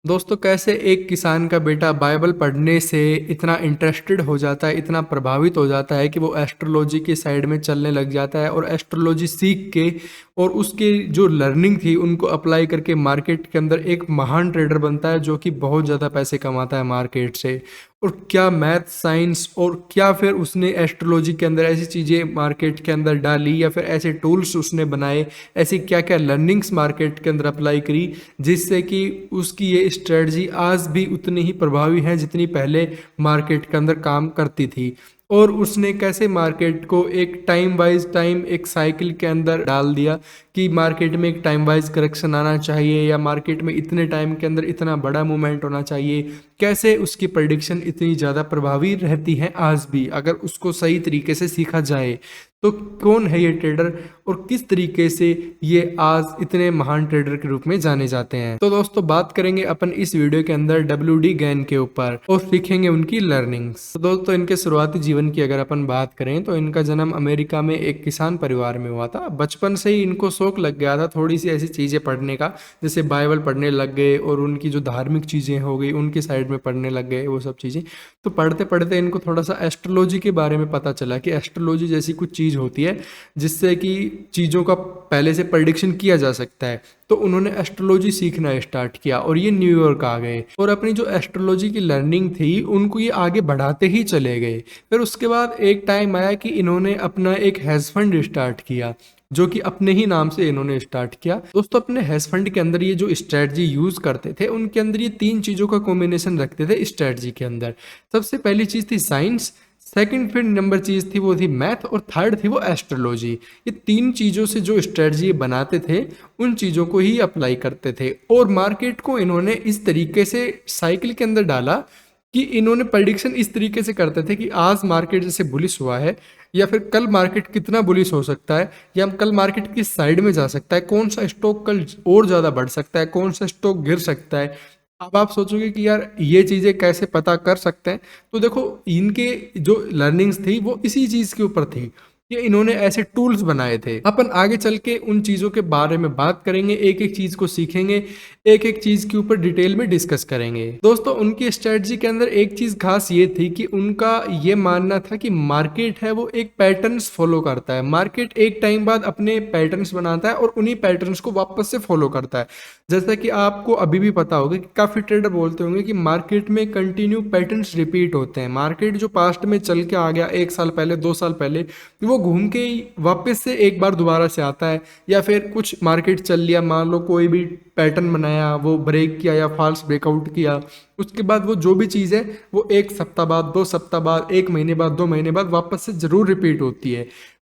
दोस्तों, कैसे एक किसान का बेटा बाइबल पढ़ने से इतना इंटरेस्टेड हो जाता है, इतना प्रभावित हो जाता है कि वो एस्ट्रोलॉजी के साइड में चलने लग जाता है और एस्ट्रोलॉजी सीख के और उसके जो लर्निंग थी उनको अप्लाई करके मार्केट के अंदर एक महान ट्रेडर बनता है जो कि बहुत ज़्यादा पैसे कमाता है मार्केट से। और क्या मैथ साइंस और क्या फिर उसने एस्ट्रोलॉजी के अंदर ऐसी चीज़ें मार्केट के अंदर डाली या फिर ऐसे टूल्स उसने बनाए, ऐसी क्या क्या लर्निंग्स मार्केट के अंदर अप्लाई करी जिससे कि उसकी ये स्ट्रेटजी आज भी उतनी ही प्रभावी है जितनी पहले मार्केट के अंदर काम करती थी। और उसने कैसे मार्केट को एक टाइम वाइज टाइम एक साइकिल के अंदर डाल दिया कि मार्केट में एक टाइम वाइज करेक्शन आना चाहिए या मार्केट में इतने टाइम के अंदर इतना बड़ा मूवमेंट होना चाहिए। कैसे उसकी प्रेडिक्शन इतनी ज़्यादा प्रभावी रहती है आज भी अगर उसको सही तरीके से सीखा जाए। तो कौन है ये ट्रेडर और किस तरीके से ये आज इतने महान ट्रेडर के रूप में जाने जाते हैं। तो दोस्तों, बात करेंगे अपन इस वीडियो के अंदर WD गैन के ऊपर और सीखेंगे उनकी लर्निंग्स। तो दोस्तों, इनके शुरुआती जीवन की अगर अपन बात करें तो इनका जन्म अमेरिका में एक किसान परिवार में हुआ था। बचपन से ही इनको शौक लग गया था थोड़ी सी ऐसी चीज़ें पढ़ने का, जैसे बाइबल पढ़ने लग गए और उनकी जो धार्मिक चीज़ें हो गई उनकी साइड में पढ़ने लग गए वो सब चीज़ें। तो पढ़ते पढ़ते इनको थोड़ा सा एस्ट्रोलॉजी के बारे में पता चला कि एस्ट्रोलॉजी जैसी कुछ चीज़ होती है जिससे कि चीज़ों का पहले से प्रेडिक्शन किया जा सकता है। तो उन्होंने एस्ट्रोलॉजी सीखना स्टार्ट किया और ये न्यूयॉर्क आ गए और अपनी जो एस्ट्रोलॉजी की लर्निंग थी उनको ये आगे बढ़ाते ही चले गए। फिर उसके बाद एक टाइम आया कि इन्होंने अपना एक हेज फंड स्टार्ट किया जो कि अपने ही नाम से इन्होंने स्टार्ट किया। दोस्तों, अपने हेज फंड के अंदर ये जो स्ट्रेटजी यूज करते थे उनके अंदर ये तीन चीज़ों का कॉम्बिनेशन रखते थे स्ट्रेटजी के अंदर। सबसे पहली चीज़ थी साइंस, सेकंड फिर नंबर चीज़ थी वो थी मैथ और थर्ड थी वो एस्ट्रोलॉजी। ये तीन चीज़ों से जो स्ट्रेटजी बनाते थे उन चीज़ों को ही अप्लाई करते थे और मार्केट को इन्होंने इस तरीके से साइकिल के अंदर डाला कि इन्होंने प्रेडिक्शन इस तरीके से करते थे कि आज मार्केट जैसे बुलिश हुआ है या फिर कल मार्केट कितना बुलिश हो सकता है या कल मार्केट किस साइड में जा सकता है, कौन सा स्टॉक कल और ज़्यादा बढ़ सकता है, कौन सा स्टॉक गिर सकता है। अब आप सोचोगे कि यार ये चीज़ें कैसे पता कर सकते हैं, तो देखो इनके जो लर्निंग्स थी वो इसी चीज़ के ऊपर थी कि इन्होंने ऐसे टूल्स बनाए थे। अपन आगे चल के उन चीज़ों के बारे में बात करेंगे, एक एक चीज़ को सीखेंगे, एक एक चीज़ के ऊपर डिटेल में डिस्कस करेंगे। दोस्तों, उनकी स्ट्रेटजी के अंदर एक चीज़ खास ये थी कि उनका ये मानना था कि मार्केट है वो एक पैटर्न्स फॉलो करता है। मार्केट एक टाइम बाद अपने पैटर्न्स बनाता है और उन्हीं पैटर्न्स को वापस से फॉलो करता है। जैसा कि आपको अभी भी पता होगा कि काफ़ी ट्रेडर बोलते होंगे कि मार्केट में कंटिन्यू पैटर्न्स रिपीट होते हैं। मार्केट जो पास्ट में चल के आ गया 1 साल पहले 2 साल पहले, वो घूम के ही वापस से एक बार दोबारा से आता है। या फिर कुछ मार्केट चल लिया, मान लो कोई भी पैटर्न बनाया, वो ब्रेक किया या फॉल्स ब्रेकआउट किया, उसके बाद वो जो भी चीज़ है वो 1 सप्ताह बाद, 2 सप्ताह बाद, 1 महीने बाद, 2 महीने बाद वापस से ज़रूर रिपीट होती है।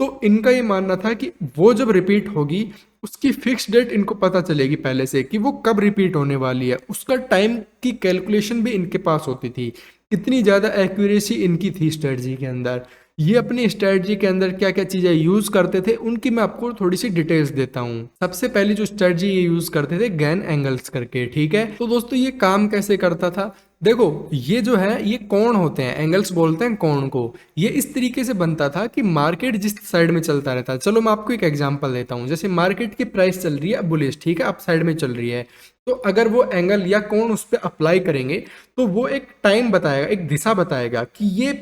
तो इनका ये मानना था कि वो जब रिपीट होगी उसकी फिक्स डेट इनको पता चलेगी पहले से कि वो कब रिपीट होने वाली है। उसका टाइम की कैलकुलेशन भी इनके पास होती थी। इतनी ज़्यादा एक्यूरेसी इनकी थी स्ट्रेटजी के अंदर। ये अपनी स्ट्रेटजी के अंदर क्या क्या चीज़ें यूज़ करते थे उनकी मैं आपको थोड़ी सी डिटेल्स देता हूँ। सबसे पहली जो स्ट्रेटजी ये यूज़ करते थे गैन एंगल्स करके, ठीक है। तो दोस्तों, ये काम कैसे करता था, देखो ये जो है ये कोण होते हैं, एंगल्स बोलते हैं कोण को। ये इस तरीके से बनता था कि मार्केट जिस साइड में चलता रहता है, चलो मैं आपको एक एग्जांपल देता हूँ। जैसे मार्केट की प्राइस चल रही है बुलिश, ठीक है, अप साइड में चल रही है, तो अगर वो एंगल या कोण उस पर अप्लाई करेंगे तो वो एक टाइम बताएगा, एक दिशा बताएगा कि ये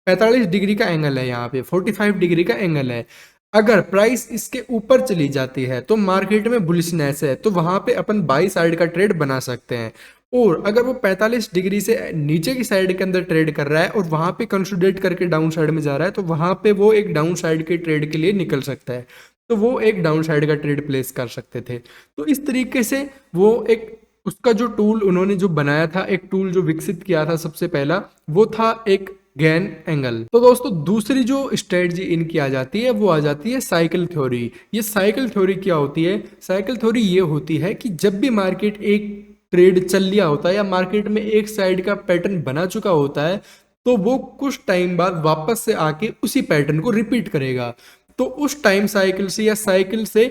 45 डिग्री का एंगल है, यहाँ पे 45 डिग्री का एंगल है। अगर प्राइस इसके ऊपर चली जाती है तो मार्केट में बुलिशनेस है, तो वहां पे अपन बाई साइड का ट्रेड बना सकते हैं। और अगर वो 45 डिग्री से नीचे की साइड के अंदर ट्रेड कर रहा है और वहां पे कंसोलिडेट करके डाउन साइड में जा रहा है, तो वहां पे वो एक डाउन साइड के ट्रेड के लिए निकल सकता है। तो वो एक डाउन साइड का ट्रेड प्लेस कर सकते थे। तो इस तरीके से वो एक उसका जो टूल उन्होंने जो बनाया था, एक टूल जो विकसित किया था सबसे पहला, वो था एक गैन एंगल। तो दोस्तों, दूसरी जो स्ट्रेटजी इनकी आ जाती है वो आ जाती है साइकिल थ्योरी। ये साइकिल थ्योरी क्या होती है, साइकिल थ्योरी ये होती है कि जब भी मार्केट एक ट्रेड चल लिया होता है या मार्केट में एक साइड का पैटर्न बना चुका होता है, तो वो कुछ टाइम बाद वापस से आके उसी पैटर्न को रिपीट करेगा। तो उस टाइम साइकिल से या साइकिल से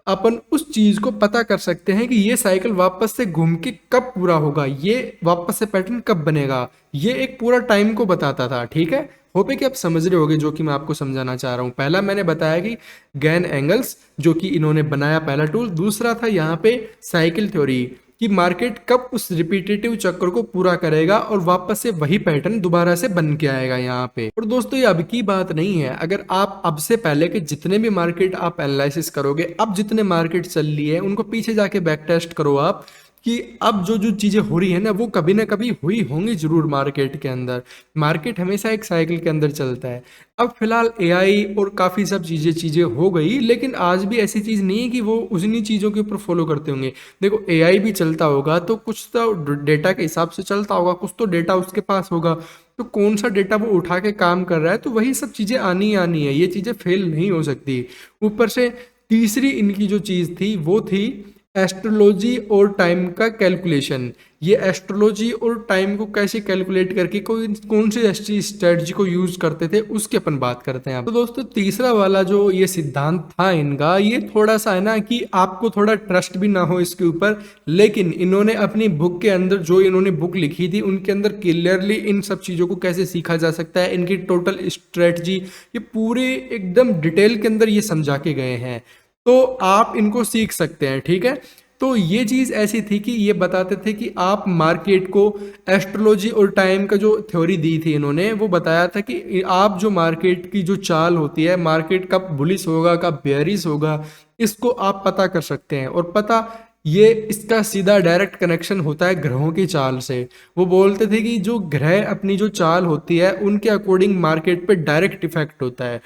अपन उस चीज को पता कर सकते हैं कि ये साइकिल वापस से घूम के कब पूरा होगा, ये वापस से पैटर्न कब बनेगा। ये एक पूरा टाइम को बताता था, ठीक है। होप है कि आप समझ रहे होगे जो कि मैं आपको समझाना चाह रहा हूँ। पहला मैंने बताया कि गैन एंगल्स जो कि इन्होंने बनाया पहला टूल, दूसरा था यहाँ पे साइकिल थ्योरी। कि मार्केट कब उस रिपीटेटिव चक्र को पूरा करेगा और वापस से वही पैटर्न दोबारा से बन के आएगा यहाँ पे। और दोस्तों ये अब की बात नहीं है, अगर आप अब से पहले के जितने भी मार्केट आप एनालिसिस करोगे, अब जितने मार्केट चल रही है उनको पीछे जाके बैक टेस्ट करो आप, कि अब जो जो चीजें हो रही है ना वो कभी ना कभी हुई होंगी जरूर मार्केट के अंदर। मार्केट हमेशा एक साइकिल के अंदर चलता है। अब फिलहाल एआई और काफी सब चीजें हो गई, लेकिन आज भी ऐसी चीज नहीं है कि वो उन्हीं चीजों के ऊपर फॉलो करते होंगे। देखो एआई भी चलता होगा तो कुछ तो डेटा के हिसाब से चलता होगा, कुछ तो डेटा उसके पास होगा, तो कौन सा डेटा वो उठा के काम कर रहा है, तो वही सब चीजें आनी ही आनी है, ये चीजें फेल नहीं हो सकती। ऊपर से तीसरी इनकी जो चीज थी वो थी एस्ट्रोलॉजी और टाइम का कैलकुलेशन। ये एस्ट्रोलॉजी और टाइम को कैसे कैलकुलेट करके कोई कौन सी स्ट्रेटजी को यूज करते थे उसके अपन बात करते हैं। तो दोस्तों तीसरा वाला जो ये सिद्धांत था इनका, ये थोड़ा सा है ना कि आपको थोड़ा ट्रस्ट भी ना हो इसके ऊपर, लेकिन इन्होंने अपनी बुक के अंदर जो इन्होंने बुक लिखी थी उनके अंदर क्लियरली इन सब चीजों को कैसे सीखा जा सकता है, इनकी टोटल स्ट्रेटजी ये पूरे एकदम डिटेल के अंदर ये समझा के गए हैं, तो आप इनको सीख सकते हैं। ठीक है, तो ये चीज ऐसी थी कि ये बताते थे कि आप मार्केट को एस्ट्रोलॉजी और टाइम का जो थ्योरी दी थी इन्होंने, वो बताया था कि आप जो मार्केट की जो चाल होती है, मार्केट कब बुलिश होगा कब बेयरिश होगा, इसको आप पता कर सकते हैं। और पता ये इसका सीधा डायरेक्ट कनेक्शन होता है ग्रहों की चाल से। वो बोलते थे कि जो ग्रह अपनी जो चाल होती है उनके अकॉर्डिंग मार्केट पे डायरेक्ट इफेक्ट होता है।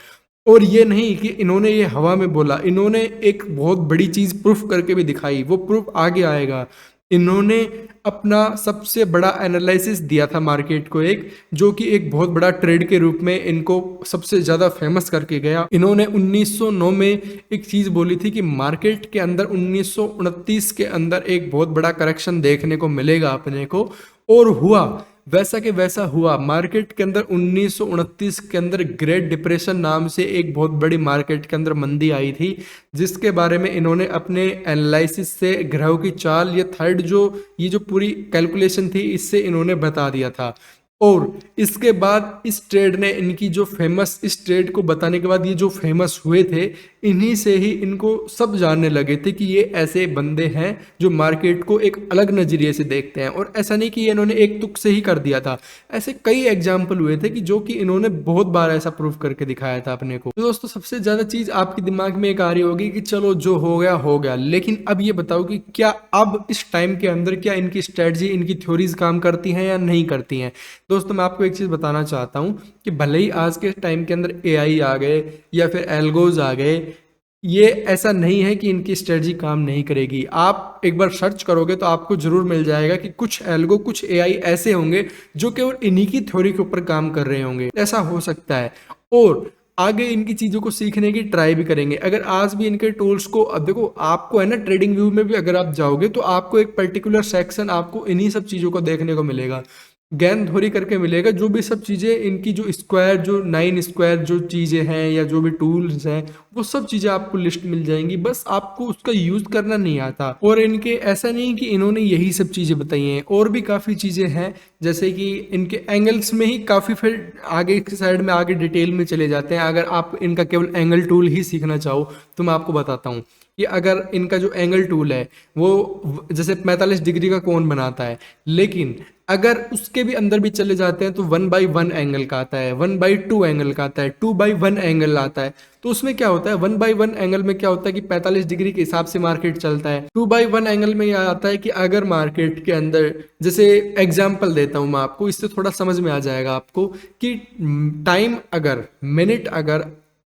और ये नहीं कि इन्होंने ये हवा में बोला, इन्होंने एक बहुत बड़ी चीज प्रूफ करके भी दिखाई, वो प्रूफ आगे आएगा। इन्होंने अपना सबसे बड़ा एनालिसिस दिया था मार्केट को, एक जो कि एक बहुत बड़ा ट्रेड के रूप में इनको सबसे ज्यादा फेमस करके गया। इन्होंने 1909 में एक चीज बोली थी कि मार्केट के अंदर 1929 के अंदर एक बहुत बड़ा करेक्शन देखने को मिलेगा अपने को, और हुआ वैसा के वैसा हुआ। मार्केट के अंदर 1929 के अंदर ग्रेट डिप्रेशन नाम से एक बहुत बड़ी मार्केट के अंदर मंदी आई थी, जिसके बारे में इन्होंने अपने एनालिसिस से ग्रहों की चाल, ये थर्ड जो ये जो पूरी कैलकुलेशन थी इससे इन्होंने बता दिया था। और इसके बाद इस ट्रेड ने इनकी जो फेमस, इस ट्रेड को बताने के बाद ये जो फेमस हुए थे, इन्हीं से ही इनको सब जानने लगे थे कि ये ऐसे बंदे हैं जो मार्केट को एक अलग नजरिए से देखते हैं। और ऐसा नहीं कि इन्होंने एक तुक से ही कर दिया था, ऐसे कई एग्जाम्पल हुए थे कि जो कि इन्होंने बहुत बार ऐसा प्रूफ करके दिखाया था अपने को। तो दोस्तों सबसे ज्यादा चीज आपके दिमाग में एक आ रही होगी कि चलो जो हो गया, लेकिन अब ये बताओ कि क्या अब इस टाइम के अंदर क्या इनकी स्ट्रेटजी, इनकी थ्योरीज काम करती हैं या नहीं करती हैं। दोस्तों मैं आपको एक चीज बताना चाहता हूं कि भले ही आज के टाइम के अंदर एआई आ गए या फिर एल्गोज आ गए, ये ऐसा नहीं है कि इनकी स्ट्रेटजी काम नहीं करेगी। आप एक बार सर्च करोगे तो आपको जरूर मिल जाएगा कि कुछ एल्गो, कुछ एआई ऐसे होंगे जो केवल इन्हीं की थ्योरी के ऊपर काम कर रहे होंगे, ऐसा हो सकता है। और आगे इनकी चीजों को सीखने की ट्राई भी करेंगे। अगर आज भी इनके टूल्स को, अब देखो आपको है ना ट्रेडिंग व्यू में भी अगर आप जाओगे तो आपको एक पर्टिकुलर सेक्शन आपको इन्हीं सब चीजों को देखने को मिलेगा, गेंद थोड़ी करके मिलेगा। जो भी सब चीज़ें इनकी जो स्क्वायर, जो 9 स्क्वायर जो चीज़ें हैं या जो भी टूल्स हैं, वो सब चीज़ें आपको लिस्ट मिल जाएंगी, बस आपको उसका यूज़ करना नहीं आता। और इनके ऐसा नहीं कि इन्होंने यही सब चीज़ें बताई हैं, और भी काफ़ी चीज़ें हैं, जैसे कि इनके एंगल्स में ही काफ़ी, फिर आगे की साइड में आगे डिटेल में चले जाते हैं। अगर आप इनका केवल एंगल टूल ही सीखना चाहो तो मैं आपको बताता हूँ कि अगर इनका जो एंगल टूल है वो जैसे 45 डिग्री का कोण बनाता है, लेकिन अगर उसके भी अंदर भी चले जाते हैं तो 1/1 एंगल का आता है, 1/2 एंगल का आता है, 2/1 एंगल आता है। तो उसमें क्या होता है, 1/1 एंगल में क्या होता है कि 45 डिग्री के हिसाब से मार्केट चलता है। 2/1 एंगल में यह आता है कि अगर मार्केट के अंदर, जैसे एग्जांपल देता हूं मैं आपको, इससे थोड़ा समझ में आ जाएगा आपको कि टाइम अगर, मिनट अगर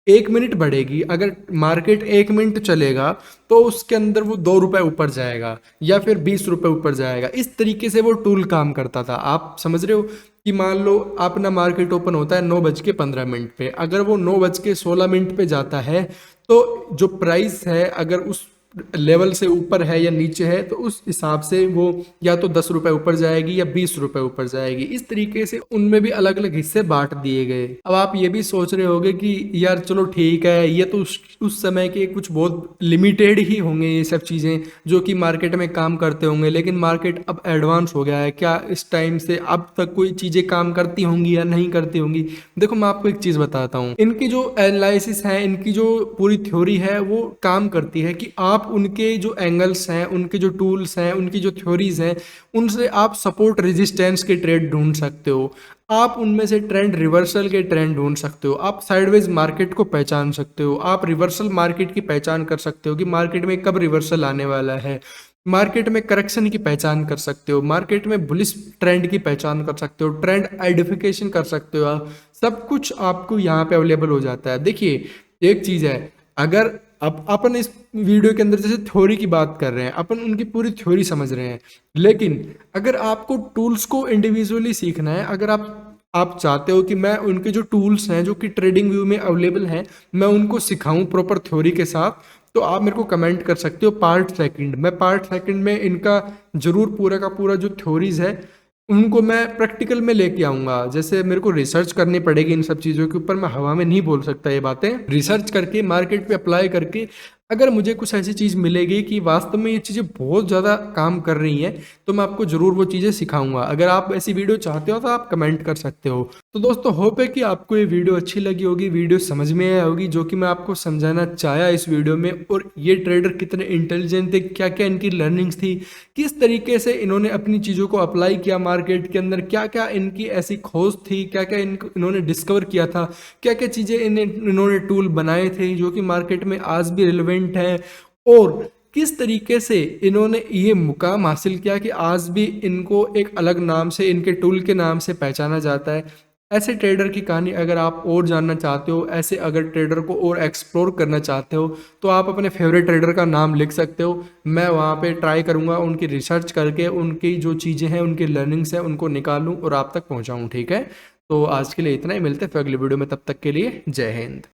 1 मिनट बढ़ेगी, अगर मार्केट 1 मिनट चलेगा तो उसके अंदर वो 2 रुपए ऊपर जाएगा या फिर 20 रुपए ऊपर जाएगा। इस तरीके से वो टूल काम करता था। आप समझ रहे हो कि मान लो अपना मार्केट ओपन होता है 9:15 पे, अगर वो 9:16 पे जाता है तो जो प्राइस है अगर उस लेवल से ऊपर है या नीचे है तो उस हिसाब से वो या तो 10 रुपए ऊपर जाएगी या 20 रुपए ऊपर जाएगी। इस तरीके से उनमें भी अलग अलग हिस्से बांट दिए गए। अब आप ये भी सोच रहे होंगे कि यार चलो ठीक है, ये तो उस समय के कुछ बहुत लिमिटेड ही होंगे ये सब चीजें जो कि मार्केट में काम करते होंगे, लेकिन मार्केट अब एडवांस हो गया है, क्या इस टाइम से अब तक कोई चीजें काम करती होंगी या नहीं करती होंगी। देखो मैं आपको एक चीज बताता हूँ, इनकी जो एनालिसिस है, इनकी जो पूरी थ्योरी है वो काम करती है कि आप आप उनके जो एंगल्स हैं, उनके जो टूल्स हैं, उनकी जो थ्योरीज हैं, उनसे आप सपोर्ट रेजिस्टेंस के ट्रेड ढूंढ सकते हो। आप उनमें से ट्रेंड रिवर्सल के ट्रेंड ढूंढ सकते हो। आप साइडवेज मार्केट को पहचान सकते हो। आप रिवर्सल मार्केट की पहचान कर सकते हो कि मार्केट में कब रिवर्सल आने वाला है। मार्केट में करेक्शन की पहचान कर सकते हो। मार्केट में बुलिश ट्रेंड की पहचान कर सकते हो। ट्रेंड आइडेंटिफिकेशन कर सकते हो। आप सब कुछ आपको यहाँ पे अवेलेबल हो जाता है। देखिए, एक चीज़ है, अगर अब अपन इस वीडियो के अंदर जैसे थ्योरी की बात कर रहे हैं, अपन उनकी पूरी थ्योरी समझ रहे हैं, लेकिन अगर आपको टूल्स को इंडिविजुअली सीखना है, अगर आप चाहते हो कि मैं उनके जो टूल्स हैं जो कि ट्रेडिंग व्यू में अवेलेबल हैं, मैं उनको सिखाऊं प्रॉपर थ्योरी के साथ, तो आप मेरे को कमेंट कर सकते हो पार्ट सेकंड। मैं पार्ट सेकंड में इनका जरूर पूरा का पूरा जो थ्योरीज है उनको मैं प्रैक्टिकल में लेके आऊंगा। जैसे मेरे को रिसर्च करनी पड़ेगी इन सब चीज़ों के ऊपर, मैं हवा में नहीं बोल सकता ये बातें। रिसर्च करके मार्केट पे अप्लाई करके अगर मुझे कुछ ऐसी चीज़ मिलेगी कि वास्तव में ये चीज़ें बहुत ज़्यादा काम कर रही हैं, तो मैं आपको ज़रूर वो चीज़ें सिखाऊंगा। अगर आप ऐसी वीडियो चाहते हो तो आप कमेंट कर सकते हो। तो दोस्तों, होप है कि आपको ये वीडियो अच्छी लगी होगी, वीडियो समझ में आई होगी जो कि मैं आपको समझाना चाहा इस वीडियो में। और ये ट्रेडर कितने इंटेलिजेंट थे, क्या क्या इनकी लर्निंग्स थी, किस तरीके से इन्होंने अपनी चीज़ों को अप्लाई किया मार्केट के अंदर, क्या क्या इनकी ऐसी खोज थी, क्या क्या इन्होंने डिस्कवर किया था, क्या क्या चीज़ें इन्होंने टूल बनाए थे जो कि मार्केट में आज भी रिलेवेंट है, और किस तरीके से इन्होंने ये मुकाम हासिल किया कि आज भी इनको एक अलग नाम से, इनके टूल के नाम से पहचाना जाता है। ऐसे ट्रेडर की कहानी अगर आप और जानना चाहते हो, ऐसे अगर ट्रेडर को और एक्सप्लोर करना चाहते हो, तो आप अपने फेवरेट ट्रेडर का नाम लिख सकते हो। मैं वहाँ पे ट्राई करूँगा उनकी रिसर्च करके उनकी जो चीज़ें हैं, उनकी लर्निंग्स हैं, उनको निकालूँ और आप तक पहुँचाऊँ। ठीक है, तो आज के लिए इतना ही, मिलते हैं फिर अगली वीडियो में, तब तक के लिए जय हिंद।